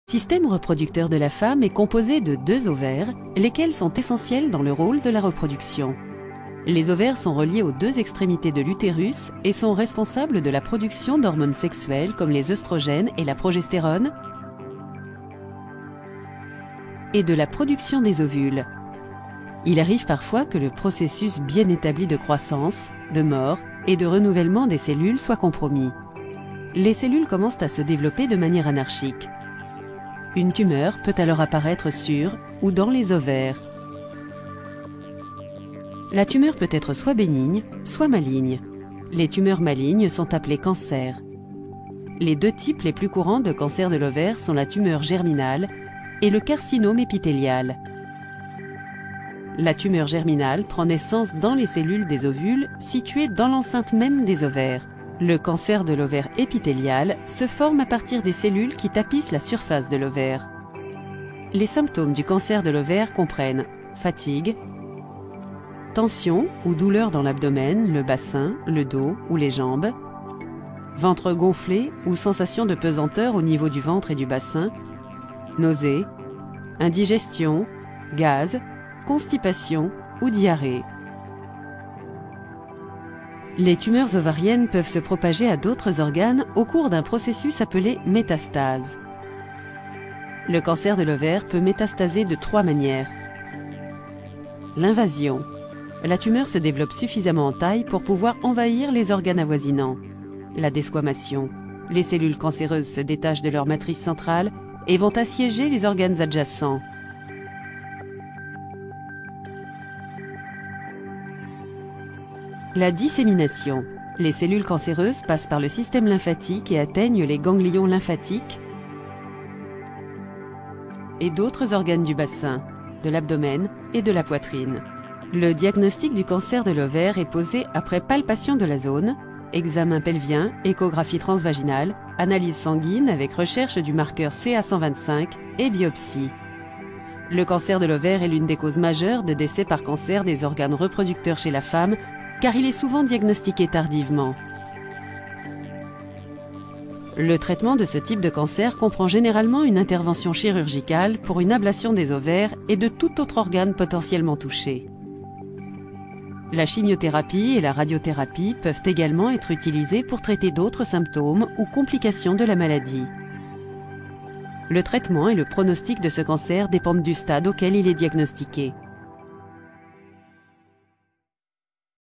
Le système reproducteur de la femme est composé de 2 ovaires, lesquels sont essentiels dans le rôle de la reproduction. Les ovaires sont reliés aux 2 extrémités de l'utérus et sont responsables de la production d'hormones sexuelles comme les œstrogènes et la progestérone et de la production des ovules. Il arrive parfois que le processus bien établi de croissance, de mort et de renouvellement des cellules soit compromis. Les cellules commencent à se développer de manière anarchique. Une tumeur peut alors apparaître sur ou dans les ovaires. La tumeur peut être soit bénigne, soit maligne. Les tumeurs malignes sont appelées cancers. Les 2 types les plus courants de cancer de l'ovaire sont la tumeur germinale et le carcinome épithélial. La tumeur germinale prend naissance dans les cellules des ovules situées dans l'enceinte même des ovaires. Le cancer de l'ovaire épithélial se forme à partir des cellules qui tapissent la surface de l'ovaire. Les symptômes du cancer de l'ovaire comprennent fatigue, tension ou douleur dans l'abdomen, le bassin, le dos ou les jambes, ventre gonflé ou sensation de pesanteur au niveau du ventre et du bassin, nausées, indigestion, gaz, constipation ou diarrhée. Les tumeurs ovariennes peuvent se propager à d'autres organes au cours d'un processus appelé métastase. Le cancer de l'ovaire peut métastaser de 3 manières. L'invasion. La tumeur se développe suffisamment en taille pour pouvoir envahir les organes avoisinants. La desquamation. Les cellules cancéreuses se détachent de leur matrice centrale et vont assiéger les organes adjacents. La dissémination. Les cellules cancéreuses passent par le système lymphatique et atteignent les ganglions lymphatiques et d'autres organes du bassin, de l'abdomen et de la poitrine. Le diagnostic du cancer de l'ovaire est posé après palpation de la zone, examen pelvien, échographie transvaginale, analyse sanguine avec recherche du marqueur CA125 et biopsie. Le cancer de l'ovaire est l'une des causes majeures de décès par cancer des organes reproducteurs chez la femme, car il est souvent diagnostiqué tardivement. Le traitement de ce type de cancer comprend généralement une intervention chirurgicale pour une ablation des ovaires et de tout autre organe potentiellement touché. La chimiothérapie et la radiothérapie peuvent également être utilisées pour traiter d'autres symptômes ou complications de la maladie. Le traitement et le pronostic de ce cancer dépendent du stade auquel il est diagnostiqué.